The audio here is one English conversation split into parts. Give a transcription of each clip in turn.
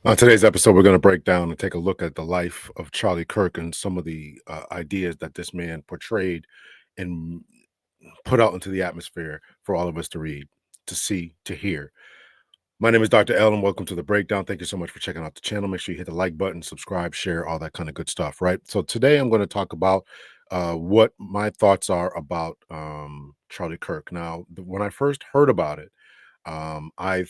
On today's episode, we're going to break down and take a look at the life of Charlie Kirk and some of the ideas that this man portrayed and put out into the atmosphere for all of us to read, to see, to hear. My name is Dr. L, and welcome to the breakdown. Thank you so much for checking out the channel. Make sure you hit the like button, subscribe, share, all that kind of good stuff, right? So today I'm going to talk about what my thoughts are about Charlie Kirk. Now, when I first heard about it, I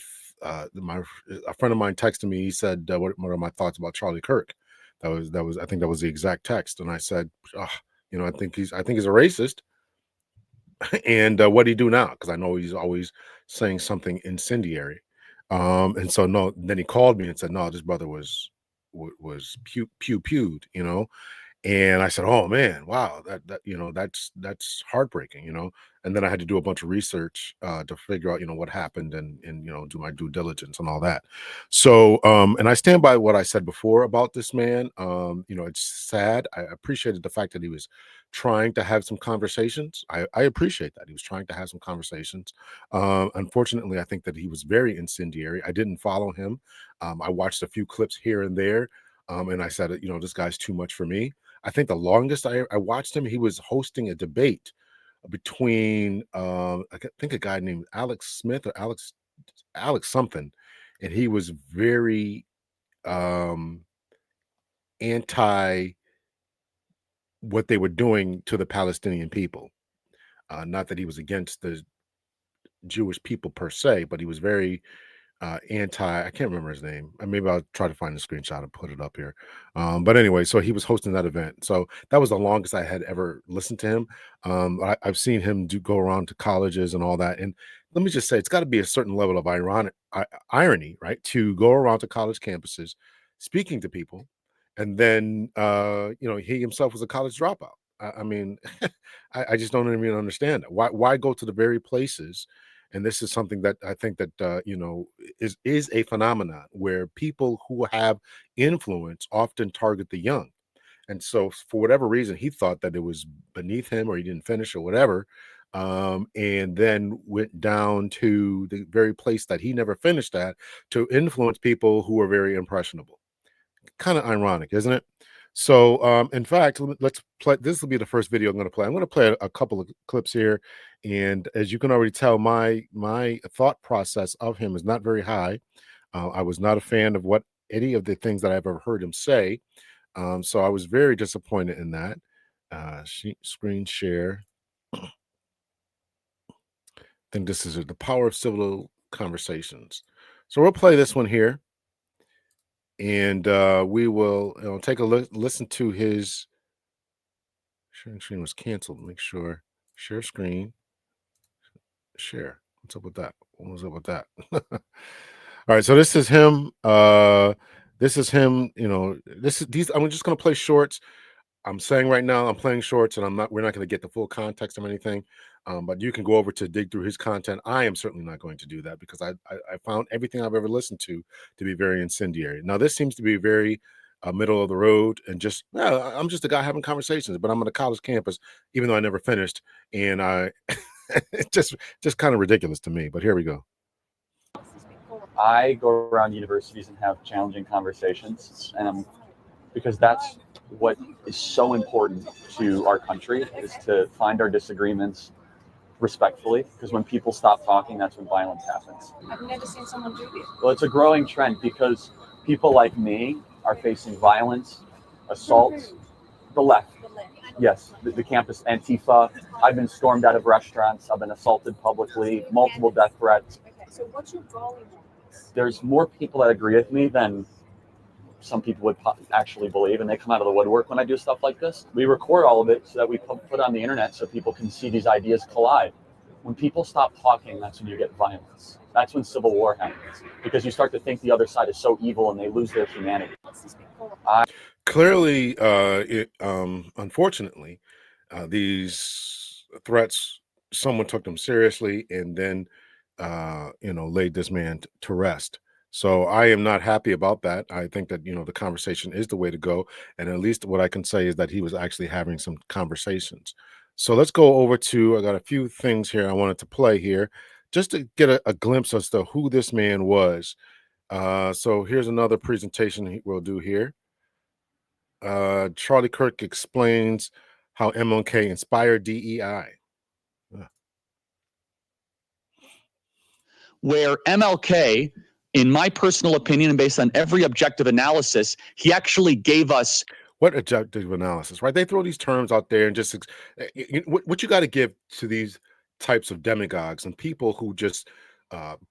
my a friend of mine texted me. He said, what are my thoughts about Charlie Kirk?" I think that was the exact text, and I said, "Ugh, I think he's a racist." And what do you do now? Because I know he's always saying something incendiary. And so no, then he called me and said, "No, this brother was pewed, you know." And I said, "Oh man, wow, that's heartbreaking, you know." And then I had to do a bunch of research to figure out, what happened and do my due diligence and all that. So, and I stand by what I said before about this man. It's sad. I appreciated the fact that he was trying to have some conversations. I appreciate that he was trying to have some conversations. Unfortunately, I think that he was very incendiary. I didn't follow him. I watched a few clips here and there. And I said, this guy's too much for me. I think the longest I watched him, he was hosting a debate between think a guy named Alex Smith or Alex something, and he was very um anti what they were doing to the Palestinian people. Not that he was against the Jewish people per se, but he was very anti, I can't remember his name. Maybe I'll try to find the screenshot and put it up here. But anyway, so he was hosting that event. So that was the longest I had ever listened to him. I've seen him go around to colleges and all that. And let me just say, it's got to be a certain level of irony, right? To go around to college campuses speaking to people. And then, he himself was a college dropout. I mean, I just don't even understand it. Why go to the very places? And this is something that I think that is a phenomenon where people who have influence often target the young. And so for whatever reason, he thought that it was beneath him or he didn't finish or whatever. And then went down to the very place that he never finished at to influence people who are very impressionable. Kind of ironic, isn't it? So, in fact, let's play. This will be the first video I'm going to play. I'm going to play a couple of clips here, and as you can already tell, my thought process of him is not very high. I was not a fan of what any of the things that I've ever heard him say, so I was very disappointed in that. Screen share. I think this is the power of civil conversations. So we'll play this one here. And we will take a listen to his sharing screen was canceled. Make sure share screen, share. What's up with that? What was up with that? All right, so this is him. This is him. This is these. I'm just gonna play shorts. I'm saying right now I'm playing shorts, and we're not going to get the full context of anything. But you can go over to dig through his content. I am certainly not going to do that because I found everything I've ever listened to be very incendiary. Now this seems to be very middle of the road and just I'm just a guy having conversations, but I'm on a college campus, even though I never finished, and I it's just kind of ridiculous to me. But here we go. I go around universities and have challenging conversations, and because that's what is so important to our country, is to find our disagreements respectfully, because when people stop talking, that's when violence happens. I've never seen someone do this. Well, it's a growing trend because people like me are facing violence, assaults, the left. Yes, the campus Antifa. I've been stormed out of restaurants. I've been assaulted publicly, multiple death threats. Okay, so what's your goal? There's more people that agree with me than some people would actually believe, and they come out of the woodwork when I do stuff like this. We record all of it so that we put on the internet so people can see these ideas collide. When people stop talking, that's when you get violence. That's when civil war happens, because you start to think the other side is so evil and they lose their humanity. Clearly, unfortunately, these threats, someone took them seriously and then, laid this man to rest. So I am not happy about that. I think that, the conversation is the way to go. And at least what I can say is that he was actually having some conversations. So let's go over to, I got a few things here I wanted to play here just to get a glimpse as to who this man was. So here's another presentation we'll do here. Charlie Kirk explains how MLK inspired DEI. Where MLK, in my personal opinion, and based on every objective analysis, he actually gave us What objective analysis, right? They throw these terms out there and just what you got to give to these types of demagogues and people who just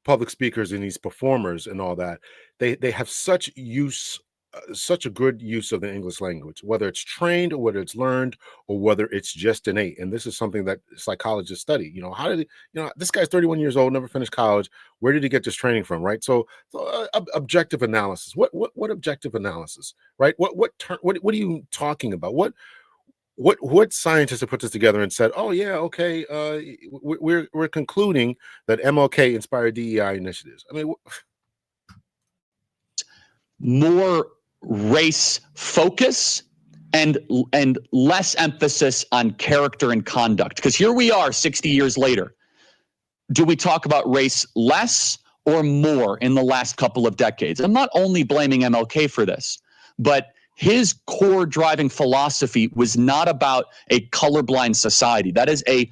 public speakers and these performers and all that. They have such a good use of the English language, whether it's trained or whether it's learned or whether it's just innate. And this is something that psychologists study. How did this guy's 31 years old, never finished college. Where did he get this training from, right? So objective analysis. What objective analysis, right? What are you talking about? What scientists have put this together and said, oh yeah, okay, we're concluding that MLK inspired DEI initiatives. I mean, more race focus and less emphasis on character and conduct. Because here we are 60 years later. Do we talk about race less or more in the last couple of decades? I'm not only blaming MLK for this, but his core driving philosophy was not about a colorblind society. That is a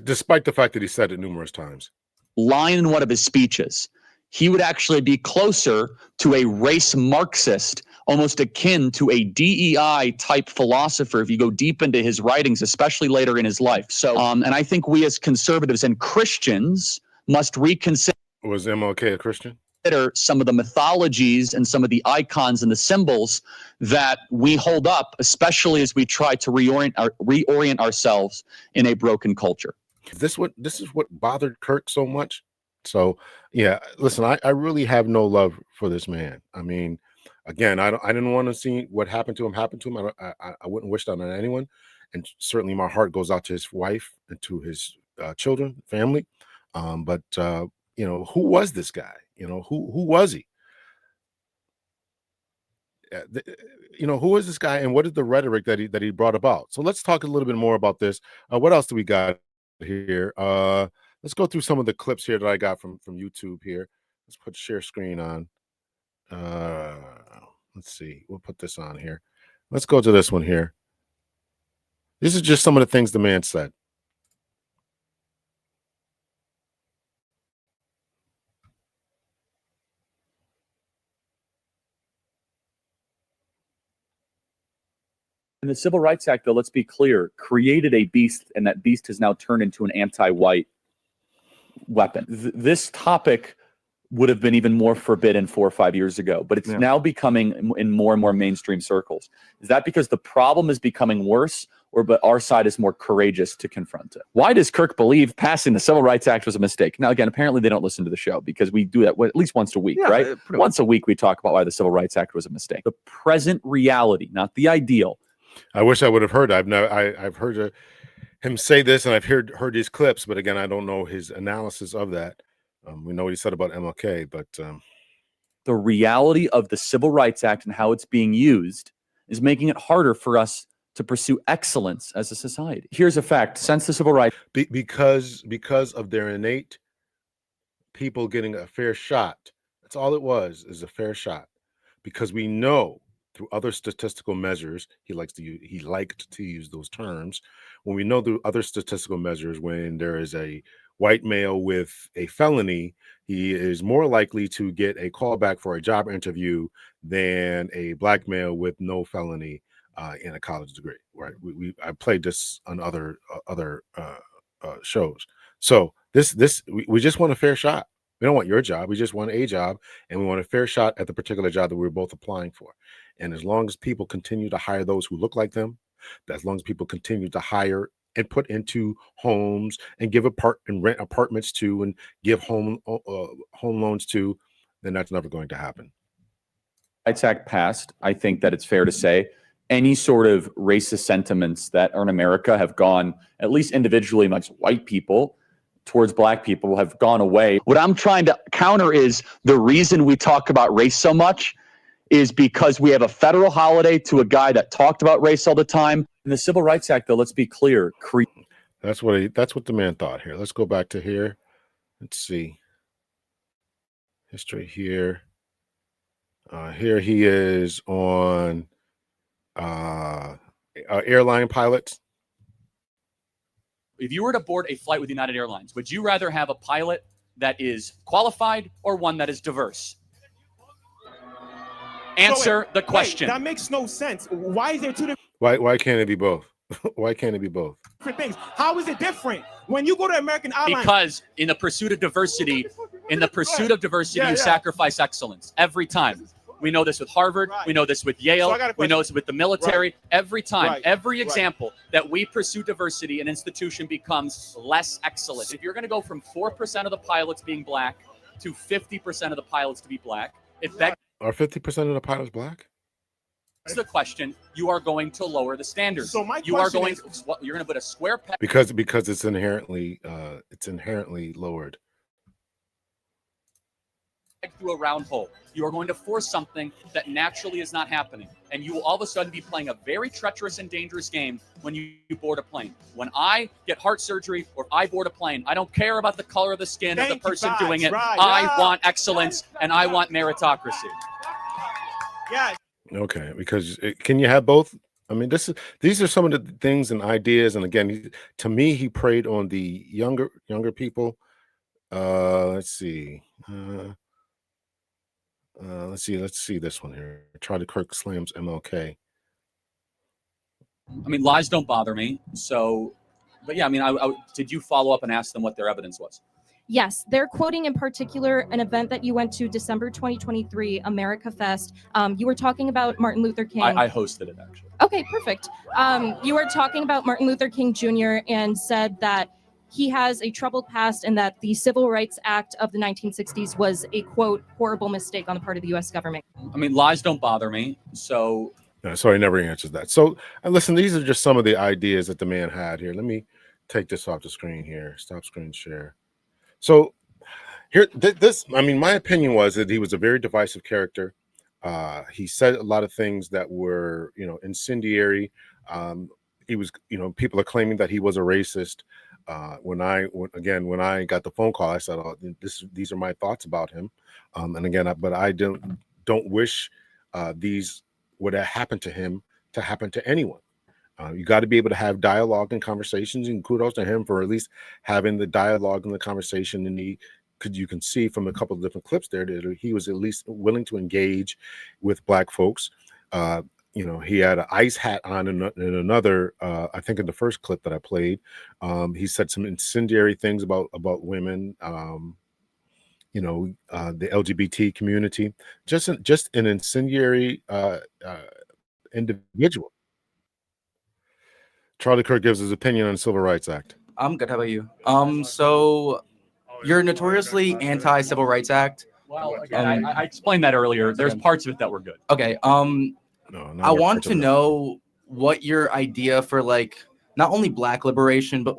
despite the fact that he said it numerous times. Line in one of his speeches. He would actually be closer to a race Marxist, almost akin to a DEI type philosopher if you go deep into his writings, especially later in his life. So, and I think we as conservatives and Christians must reconsider. Was MLK a Christian? Some of the mythologies and some of the icons and the symbols that we hold up, especially as we try to reorient ourselves in a broken culture. This is what bothered Kirk so much. So yeah, listen, I really have no love for this man. I mean, again, I didn't want to see what happened to him happen to him. I wouldn't wish that on anyone, and certainly my heart goes out to his wife and to his children, family. But who was this guy? Who was he? Who was this guy, and what is the rhetoric that he brought about? So let's talk a little bit more about this. What else do we got here? Let's go through some of the clips here that I got from YouTube here. Let's put share screen on. Let's see. We'll put this on here. Let's go to this one here. This is just some of the things the man said. And the Civil Rights Act, though, let's be clear, created a beast, and that beast has now turned into an anti-white weapon. This topic would have been even more forbidden 4 or 5 years ago, but it's now becoming in more and more mainstream circles. Is that because the problem is becoming worse, but our side is more courageous to confront it? Why does Kirk believe passing the Civil Rights Act was a mistake? Now, again, apparently they don't listen to the show because we do that at least once a week, right? Once a week we talk about why the Civil Rights Act was a mistake. The present reality, not the ideal. I wish I would have heard. I've heard him say this, and I've heard these clips, but again, I don't know his analysis of that. We know what he said about MLK, but the reality of the Civil Rights Act and how it's being used is making it harder for us to pursue excellence as a society. Here's a fact: since the Civil Rights, because of their innate people getting a fair shot, that's all it was, is a fair shot. Because we know through other statistical measures, he liked to use those terms. When we know through other statistical measures, when there is a white male with a felony, he is more likely to get a call back for a job interview than a black male with no felony in a college degree. Right? I played this on other shows. So we just want a fair shot. We don't want your job. We just want a job, and we want a fair shot at the particular job that we're both applying for. And as long as people continue to hire those who look like them, as long as people continue to hire and put into homes and give and rent apartments to and give home loans to, then that's never going to happen. Rights Act passed, I think that it's fair to say any sort of racist sentiments that are in America have gone, at least individually, amongst white people, towards black people have gone away. What I'm trying to counter is the reason we talk about race so much is because we have a federal holiday to a guy that talked about race all the time. In the Civil Rights Act, though, let's be clear. That's what the man thought here. Let's go back to here. Let's see. History here. Here he is on airline pilots. If you were to board a flight with United Airlines, would you rather have a pilot that is qualified or one that is diverse? Answer the question. That makes no sense. Why is there two Why can't it be both? Why can't it be both? different things? How is it different? When you go to American Airlines, Because in the pursuit of diversity, you sacrifice excellence every time. We know this with Harvard. Right. We know this with Yale. So I got a We know question. this with the military. Right. Every time, Right. every Right. example that we pursue diversity, an institution becomes less excellent. If you're going to go from 4% of the pilots being black to 50% of the pilots to be black, it begs Are 50% of the pilots black? the question: you are going to lower the standards. So my you are question going. is- You're going to put a square peg Because it's inherently lowered. through a round hole. You are going to force something that naturally is not happening. And you will all of a sudden be playing a very treacherous and dangerous game when you board a plane. When I get heart surgery or I board a plane, I don't care about the color of the skin of the Thank you, person guys. doing it. Right, I yeah. want excellence and I want meritocracy. yeah, Okay, because can you have both? I mean, these are some of the things and ideas. And again, to me, he preyed on the younger people. Let's see. Let's see this one here. Charlie Kirk slams MLK. I mean, lies don't bother me. So, but yeah, I mean, did you follow up and ask them what their evidence was? Yes, they're quoting in particular an event that you went to, December 2023, America Fest. You were talking about Martin Luther King. I hosted it, actually. Okay, perfect. You were talking about Martin Luther King Jr. and said that he has a troubled past and that the Civil Rights Act of the 1960s was a, quote, horrible mistake on the part of the U.S. government. I mean, lies don't bother me. So, Sorry, never answers that. So, and listen, these are just some of the ideas that the man had here. Let me take this off the screen here. Stop screen share. So here, I mean, my opinion was that he was a very divisive character. He said a lot of things that were, incendiary. He was, people are claiming that he was a racist. When I got the phone call, I said, "Oh, these are my thoughts about him." And again, but I don't wish these would have happened to him to happen to anyone. You got to be able to have dialogue and conversations, and kudos to him for at least having the dialogue and the conversation. And you can see from a couple of different clips there that he was at least willing to engage with Black folks. He had an ice hat on in another, I think in the first clip that I played. He said some incendiary things about women, the LGBT community, just an incendiary individual. Charlie Kirk gives his opinion on the Civil Rights Act. I'm good. How about you? So you're notoriously anti-Civil Rights Act. well, again, I explained that earlier. There's parts of it that were good. Okay. I want to know what your idea for not only Black liberation, but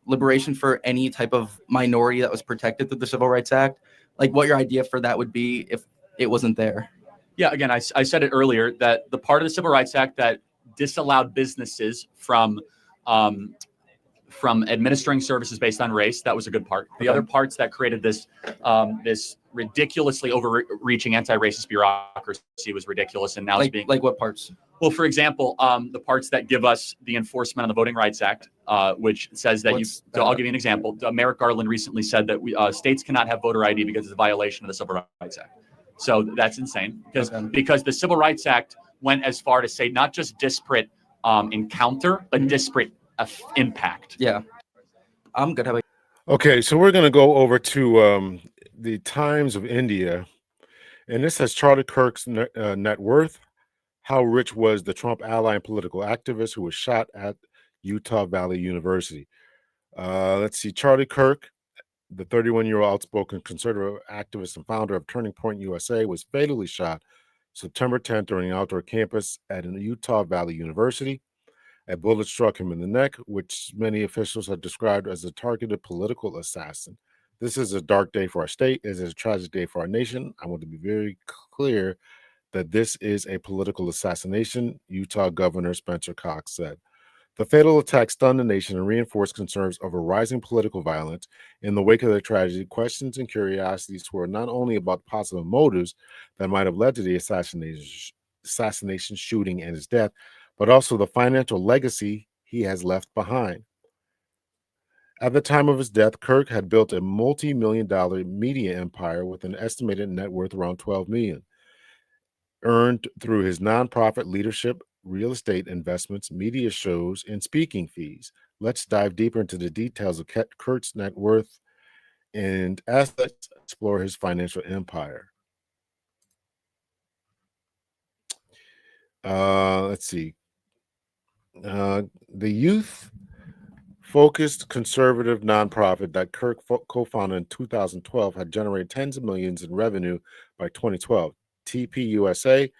liberation for any type of minority that was protected through the Civil Rights Act. What your idea for that would be if it wasn't there. Yeah, again, I said it earlier that the part of the Civil Rights Act that disallowed businesses from administering services based on race, that was a good part. The other parts that created this ridiculously overreaching anti-racist bureaucracy was ridiculous, and now it's being what parts? Well, for example, the parts that give us the enforcement on the Voting Rights Act, which says that I'll give you an example. Merrick Garland recently said that states cannot have voter ID because it's a violation of the Civil Rights Act. So that's insane because the Civil Rights Act went as far to say not just disparate encounter, but disparate impact. Yeah, I'm good. How about Okay, so we're going to go over to the Times of India, and this says Charlie Kirk's net worth. How rich was the Trump ally and political activist who was shot at Utah Valley University? Let's see. Charlie Kirk, the 31-year-old outspoken conservative activist and founder of Turning Point USA, was fatally shot September 10th during an outdoor campus at an Utah Valley University. A bullet struck him in the neck, which many officials have described as a targeted political assassin. This is a dark day for our state. It is a tragic day for our nation. I want to be very clear that this is a political assassination, Utah Governor Spencer Cox said. The fatal attack stunned the nation and reinforced concerns over rising political violence. In the wake of the tragedy, questions and curiosities were not only about possible motives that might have led to the assassination, shooting, and his death, but also the financial legacy he has left behind. At the time of his death, Kirk had built a multi-million-dollar media empire with an estimated net worth around $12 million, earned through his nonprofit leadership, real estate investments, media shows, and speaking fees. Let's dive deeper into the details of Kirk's net worth and assets, explore his financial empire. Let's see. The youth-focused conservative nonprofit that Kirk co-founded in 2012 had generated tens of millions in revenue by 2012. TPUSA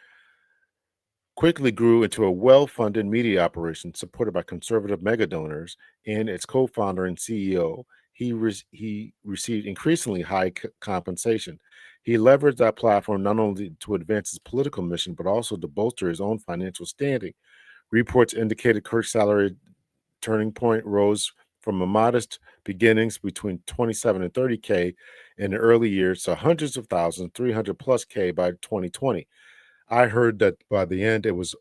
quickly grew into a well-funded media operation supported by conservative mega donors, and its co-founder and CEO, he received increasingly high compensation. He leveraged that platform not only to advance his political mission, but also to bolster his own financial standing. Reports indicated Kirk's salary turning point rose from a modest beginnings between 27 and 30K in the early years to hundreds of thousands, 300 plus K by 2020. I heard that by the end it was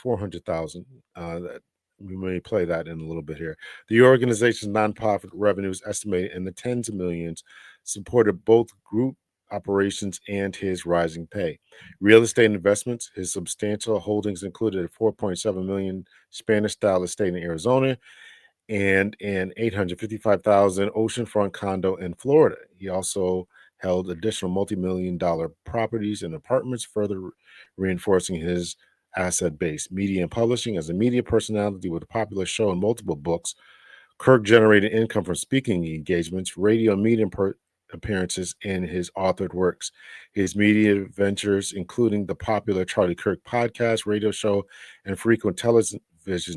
400,000. That we may play that in a little bit here. The organization's nonprofit revenues estimated in the tens of millions supported both group operations and his rising pay. Real estate investments, his substantial holdings included a 4.7 million Spanish-style estate in Arizona and an 855,000 oceanfront condo in Florida. He also held additional multi-million-dollar properties and apartments, further reinforcing his asset base. Media and publishing. As a media personality with a popular show and multiple books, Kirk generated income from speaking engagements, radio and media appearances, and his authored works. His media ventures, including the popular Charlie Kirk podcast, radio show, and frequent television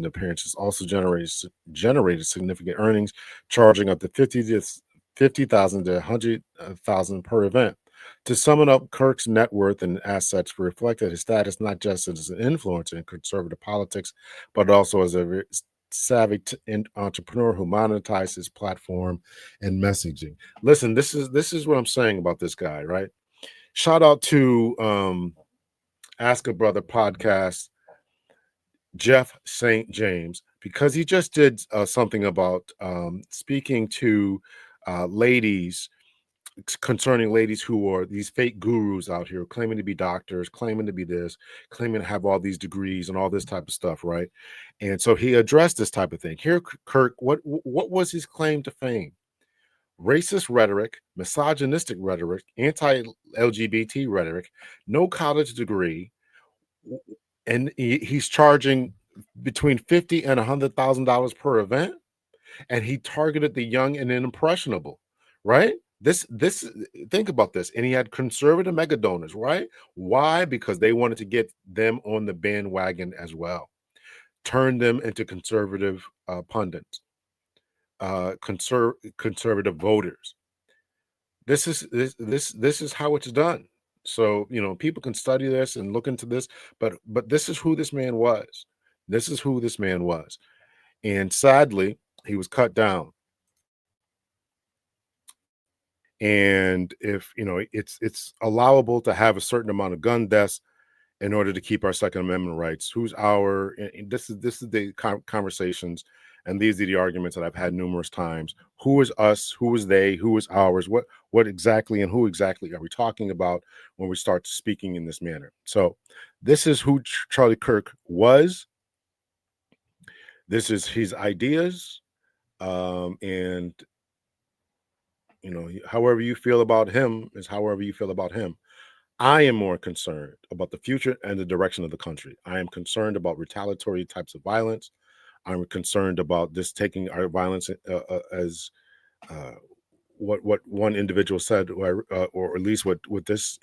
appearances, also generated significant earnings, charging up to $50,000 to $100,000 per event. To sum it up, Kirk's net worth and assets reflected his status not just as an influencer in conservative politics, but also as a savvy entrepreneur who monetizes his platform and messaging. Listen, this is what I'm saying about this guy, right? Shout out to Ask a Brother podcast, Jeff St. James, because he just did something about speaking to ladies, concerning ladies who are these fake gurus out here claiming to be doctors, claiming to be this, claiming to have all these degrees and all this type of stuff, right? And so he addressed this type of thing. Here, Kirk, what was his claim to fame? Racist rhetoric, misogynistic rhetoric, anti-LGBT rhetoric, no college degree, and he's charging between $50,000 and $100,000 per event, and he targeted the young and impressionable, right? This think about this. And he had conservative mega donors, right? Why? Because they wanted to get them on the bandwagon as well, turn them into conservative pundits, conservative voters. This is how it's done. So, people can study this and look into this, but this is who this man was. This is who this man was. And sadly, he was cut down. And if it's allowable to have a certain amount of gun deaths in order to keep our Second Amendment rights. Who's our? And this is the conversations, and these are the arguments that I've had numerous times. Who is us? Who is they? Who is ours? What exactly and who exactly are we talking about when we start speaking in this manner? So, this is who Charlie Kirk was. This is his ideas, and however you feel about him is however you feel about him. I am more concerned about the future and the direction of the country. I am concerned about retaliatory types of violence. I'm concerned about this taking our violence as what one individual said, or at least what this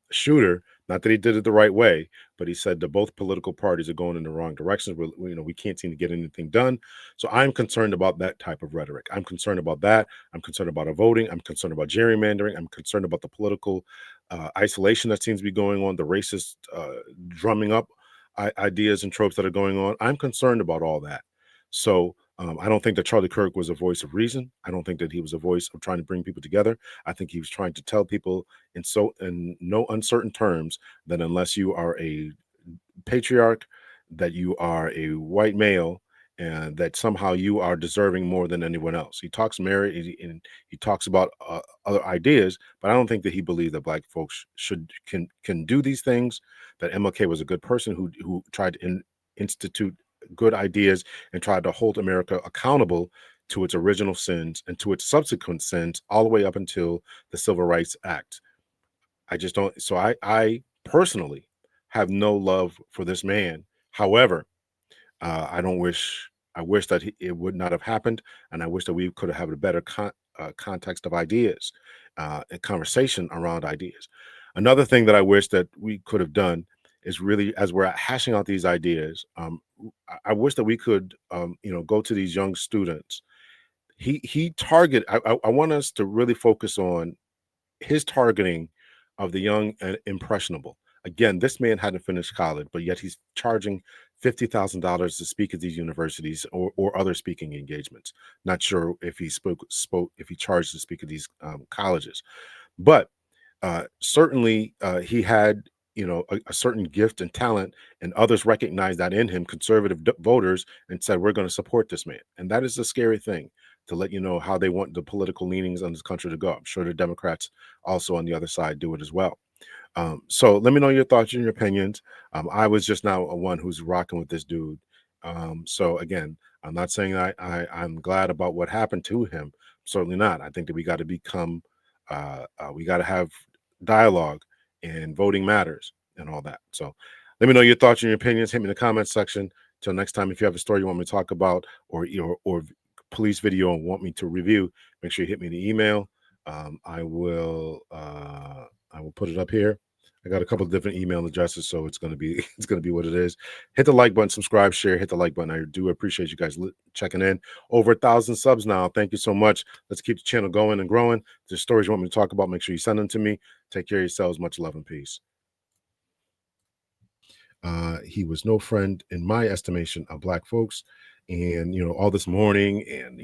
shooter, not that he did it the right way, but he said that both political parties are going in the wrong directions. We can't seem to get anything done. So I'm concerned about that type of rhetoric. I'm concerned about that. I'm concerned about voting. I'm concerned about gerrymandering. I'm concerned about the political isolation that seems to be going on, the racist drumming up ideas and tropes that are going on. I'm concerned about all that. So I don't think that Charlie Kirk was a voice of reason. I don't think that he was a voice of trying to bring people together. I think he was trying to tell people in no uncertain terms that unless you are a patriarch, that you are a white male, and that somehow you are deserving more than anyone else. He talks merit and he talks about other ideas, but I don't think that he believed that black folks can do these things. That MLK was a good person who tried to institute good ideas and tried to hold America accountable to its original sins and to its subsequent sins, all the way up until the Civil Rights Act. I just don't. So I personally have no love for this man. However, I don't wish. I wish that it would not have happened, and I wish that we could have had a better context of ideas and conversation around ideas. Another thing that I wish that we could have done is really, as we're hashing out these ideas, I wish that we could, go to these young students. He target. I want us to really focus on his targeting of the young and impressionable. Again, this man hadn't finished college, but yet he's charging $50,000 to speak at these universities or other speaking engagements. Not sure if he spoke if he charged to speak at these colleges, but certainly he had a certain gift and talent, and others recognized that in him, conservative voters, and said we're going to support this man. And that is a scary thing, to let you know how they want the political leanings on this country to go. I'm sure the Democrats also on the other side do it as well. So let me know your thoughts and your opinions. I was just now one who's rocking with this dude. So again, I'm not saying I'm glad about what happened to him. Certainly not. I think that we got to become, we got to have dialogue, and voting matters and all that. So let me know your thoughts and your opinions. Hit me in the comments section. Till next time, if you have a story you want me to talk about, or police video and want me to review, make sure you hit me in the email. I will put it up here. I got a couple of different email addresses, so it's gonna be what it is. Hit the like button, subscribe, share, hit the like button. I do appreciate you guys checking in. Over 1,000 subs now. Thank you so much. Let's keep the channel going and growing. If there's stories you want me to talk about, make sure you send them to me. Take care of yourselves. Much love and peace. He was no friend, in my estimation, of black folks. And all this mourning and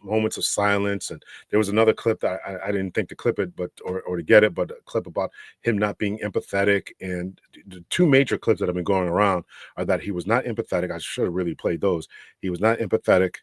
moments of silence. And there was another clip that I didn't think to clip it, but or to get it, but a clip about him not being empathetic. And the two major clips that have been going around are that he was not empathetic. I should have really played those. He was not empathetic